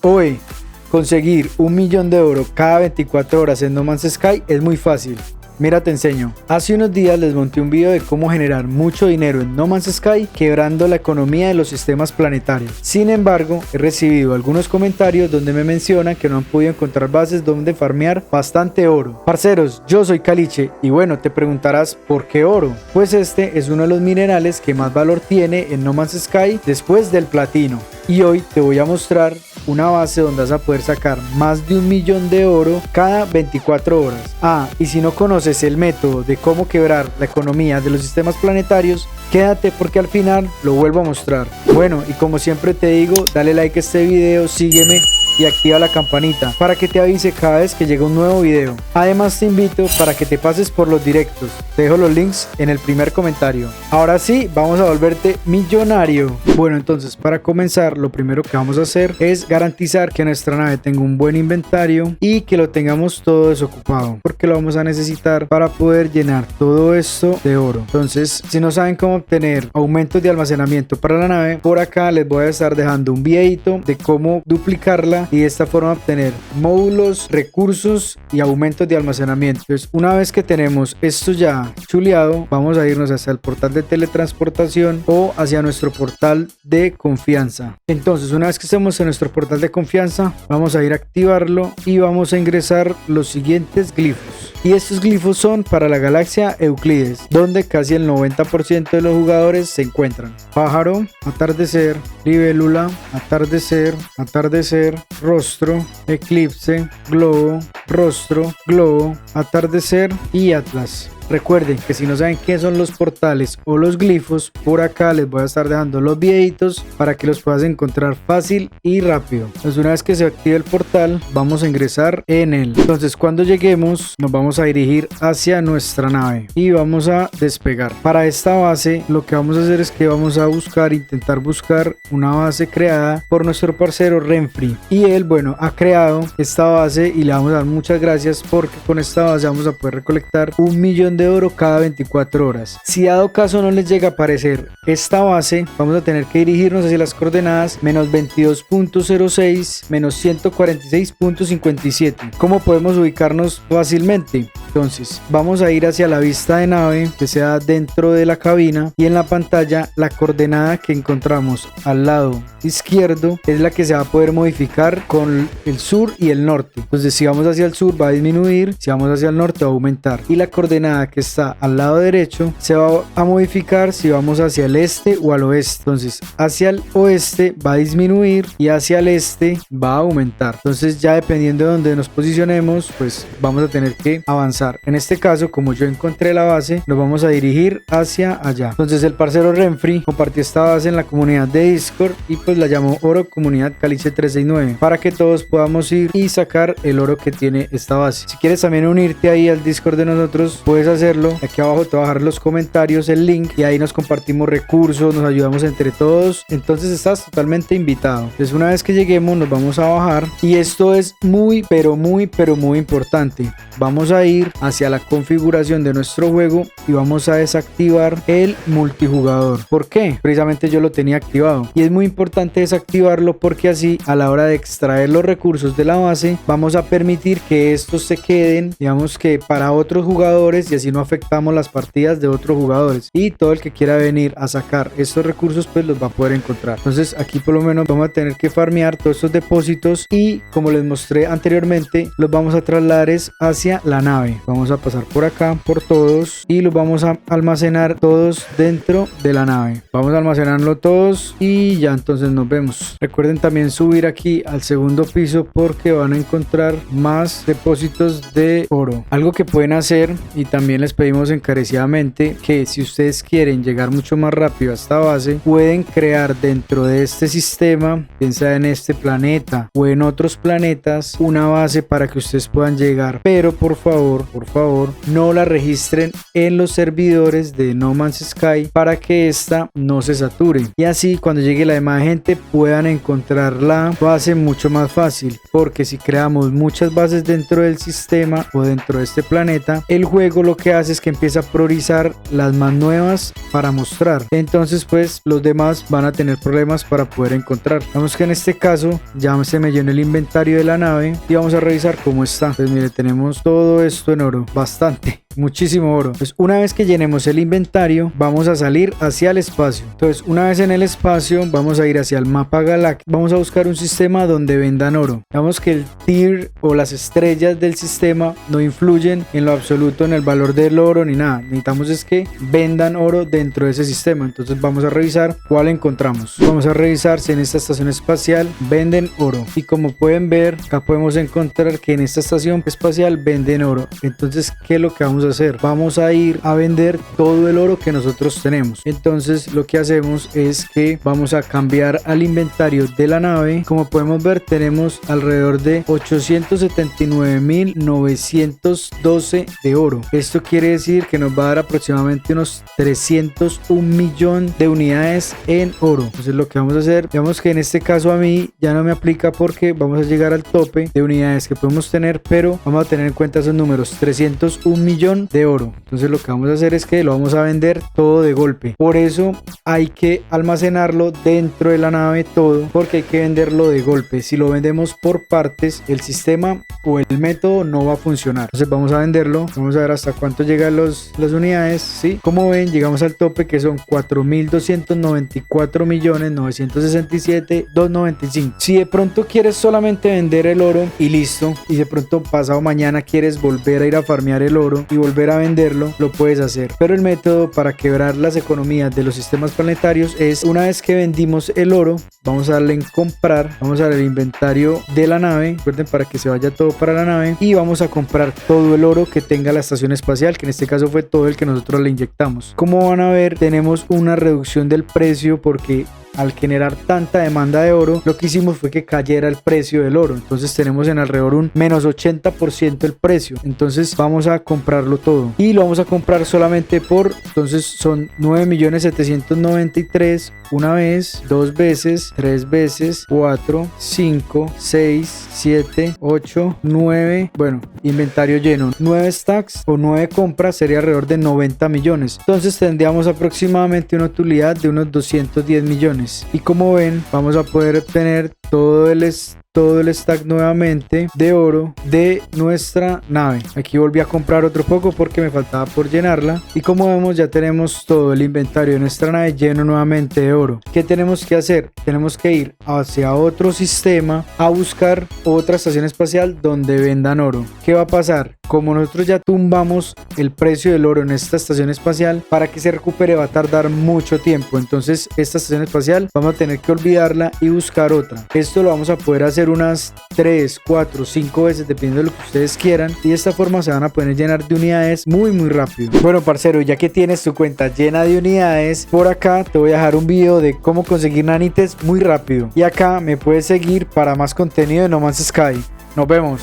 Hoy, conseguir 1.000.000 de oro cada 24 horas en No Man's Sky es muy fácil. Mira, te enseño. Hace unos días les monté un video de cómo generar mucho dinero en No Man's Sky quebrando la economía de los sistemas planetarios. Sin embargo, he recibido algunos comentarios donde me mencionan que no han podido encontrar bases donde farmear bastante oro. Parceros, yo soy Caliche y bueno, te preguntarás ¿por qué oro? Pues este es uno de los minerales que más valor tiene en No Man's Sky después del platino. Y hoy te voy a mostrar una base donde vas a poder sacar más de 1.000.000 de oro cada 24 horas. Y si no conoces el método de cómo quebrar la economía de los sistemas planetarios, quédate porque al final lo vuelvo a mostrar. Bueno, y como siempre te digo, dale like a este video, sígueme y activa la campanita para que te avise cada vez que llegue un nuevo video. Además te invito para que te pases por los directos, te dejo los links en el primer comentario. Ahora sí, vamos a volverte millonario. Bueno, entonces para comenzar lo primero que vamos a hacer es garantizar que nuestra nave tenga un buen inventario y que lo tengamos todo desocupado, porque lo vamos a necesitar para poder llenar todo esto de oro. Entonces, si no saben cómo obtener aumentos de almacenamiento para la nave, por acá les voy a estar dejando un videito de cómo duplicarla y de esta forma obtener módulos, recursos y aumentos de almacenamiento. Entonces, una vez que tenemos esto ya chuleado, vamos a irnos hacia el portal de teletransportación o hacia nuestro portal de confianza. Entonces, una vez que estemos en nuestro portal de confianza, vamos a ir a activarlo y vamos a ingresar los siguientes glifos. Y estos glifos son para la galaxia Euclides, donde casi el 90% de los jugadores se encuentran. Pájaro, atardecer, libélula, atardecer, atardecer, rostro, eclipse, globo, rostro, globo, atardecer y atlas. Recuerden que si no saben qué son los portales o los glifos, por acá les voy a estar dejando los videitos para que los puedas encontrar fácil y rápido. Entonces, una vez que se active el portal, vamos a ingresar en él. Entonces, cuando lleguemos, nos vamos a dirigir hacia nuestra nave y vamos a despegar. Para esta base, lo que vamos a hacer es que vamos a intentar buscar una base creada por nuestro parcero Renfri. Y él, bueno, ha creado esta base y le vamos a dar muchas gracias porque con esta base vamos a poder recolectar 1.000.000 de oro cada 24 horas. Si dado caso no les llega a aparecer esta base, vamos a tener que dirigirnos hacia las coordenadas menos 22.06 menos 146.57. ¿Cómo podemos ubicarnos fácilmente? Entonces vamos a ir hacia la vista de nave que sea dentro de la cabina y en la pantalla la coordenada que encontramos al lado izquierdo es la que se va a poder modificar con el sur y el norte. Entonces si vamos hacia el sur va a disminuir, si vamos hacia el norte va a aumentar, y la coordenada que está al lado derecho se va a modificar si vamos hacia el este o al oeste. Entonces hacia el oeste va a disminuir y hacia el este va a aumentar. Entonces ya dependiendo de donde nos posicionemos, pues vamos a tener que avanzar. En este caso, como yo encontré la base, nos vamos a dirigir hacia allá. Entonces el parcero Renfri compartió esta base en la comunidad de Discord y pues la llamó Oro Comunidad Caliche 369 para que todos podamos ir y sacar el oro que tiene esta base. Si quieres también unirte ahí al Discord de nosotros, puedes hacerlo. Aquí abajo te voy a dejar los comentarios, el link, y ahí nos compartimos recursos, nos ayudamos entre todos. Entonces estás totalmente invitado. Entonces una vez que lleguemos nos vamos a bajar y esto es muy importante. Vamos a ir hacia la configuración de nuestro juego y vamos a desactivar el multijugador. ¿Por qué? Precisamente yo lo tenía activado y es muy importante desactivarlo porque así a la hora de extraer los recursos de la base vamos a permitir que estos se queden, digamos que para otros jugadores, y así no afectamos las partidas de otros jugadores, y todo el que quiera venir a sacar estos recursos pues los va a poder encontrar. Entonces aquí por lo menos vamos a tener que farmear todos estos depósitos y como les mostré anteriormente los vamos a trasladar hacia la nave. Vamos a pasar por acá por todos y los vamos a almacenar todos dentro de la nave. Vamos a almacenarlo todos y ya entonces nos vemos. Recuerden también subir aquí al segundo piso porque van a encontrar más depósitos de oro. Algo que pueden hacer, y también les pedimos encarecidamente que si ustedes quieren llegar mucho más rápido a esta base, pueden crear dentro de este sistema, bien sea en este planeta o en otros planetas, una base para que ustedes puedan llegar, pero por favor por favor no la registren en los servidores de No Man's Sky para que esta no se sature, y así cuando llegue la demás gente puedan encontrar la base mucho más fácil, porque si creamos muchas bases dentro del sistema o dentro de este planeta, el juego lo que hace es que empieza a priorizar las más nuevas para mostrar, entonces pues los demás van a tener problemas para poder encontrar. Vamos que en este caso ya se me llenó el inventario de la nave y vamos a revisar cómo está. Pues mire, tenemos todo esto en oro, bastante, muchísimo oro. Pues una vez que llenemos el inventario vamos a salir hacia el espacio. Entonces una vez en el espacio vamos a ir hacia el mapa galáctico, vamos a buscar un sistema donde vendan oro. Vemos que el tier o las estrellas del sistema no influyen en lo absoluto en el valor del oro ni nada, necesitamos es que vendan oro dentro de ese sistema. Entonces vamos a revisar cuál encontramos. Vamos a revisar si en esta estación espacial venden oro, y como pueden ver acá podemos encontrar que en esta estación espacial venden oro. Entonces ¿qué es lo que vamos a hacer? Vamos a ir a vender todo el oro que nosotros tenemos. Entonces lo que hacemos es que vamos a cambiar al inventario de la nave. Como podemos ver tenemos alrededor de 879.912 de oro. Esto quiere decir que nos va a dar aproximadamente unos 301 millón de unidades en oro. Entonces lo que vamos a hacer, digamos que en este caso a mí ya no me aplica porque vamos a llegar al tope de unidades que podemos tener, pero vamos a tener en cuenta esos números, 301 millón de oro. Entonces lo que vamos a hacer es que lo vamos a vender todo de golpe. Por eso hay que almacenarlo dentro de la nave todo, porque hay que venderlo de golpe. Si lo vendemos por partes, el sistema o el método no va a funcionar. Entonces vamos a venderlo, vamos a ver hasta cuánto llegan las unidades, ¿sí? Como ven, llegamos al tope que son 4.294.967.295. Si de pronto quieres solamente vender el oro y listo, y de pronto pasado mañana quieres volver a ir a farmear el oro y volver a venderlo, lo puedes hacer. Pero el método para quebrar las economías de los sistemas planetarios es, una vez que vendimos el oro, vamos a darle en comprar, vamos a darle el inventario de la nave, recuerden, para que se vaya todo para la nave, y vamos a comprar todo el oro que tenga la estación espacial, que en este caso fue todo el que nosotros le inyectamos. Como van a ver, tenemos una reducción del precio porque al generar tanta demanda de oro, lo que hicimos fue que cayera el precio del oro. Entonces tenemos en alrededor un menos 80% el precio. Entonces vamos a comprarlo todo y lo vamos a comprar solamente por, entonces son 9.793.000 una vez, dos veces, tres veces, 4, 5, 6, 7, 8, 9, bueno, inventario lleno, 9 stacks o 9 compras sería alrededor de 90 millones. Entonces tendríamos aproximadamente una utilidad de unos 210 millones. Y como ven, vamos a poder obtener todo el stack nuevamente de oro de nuestra nave. Aquí volví a comprar otro poco porque me faltaba por llenarla, y como vemos ya tenemos todo el inventario de nuestra nave lleno nuevamente de oro. ¿Qué tenemos que hacer? Tenemos que ir hacia otro sistema a buscar otra estación espacial donde vendan oro. ¿Qué va a pasar? Como nosotros ya tumbamos el precio del oro en esta estación espacial, para que se recupere va a tardar mucho tiempo. Entonces esta estación espacial vamos a tener que olvidarla y buscar otra. Esto lo vamos a poder hacer unas 3, 4, 5 veces dependiendo de lo que ustedes quieran, y de esta forma se van a poder llenar de unidades muy rápido. Bueno, parcero, ya que tienes tu cuenta llena de unidades, por acá te voy a dejar un video de cómo conseguir nanites muy rápido, y acá me puedes seguir para más contenido de No Man's Sky. Nos vemos.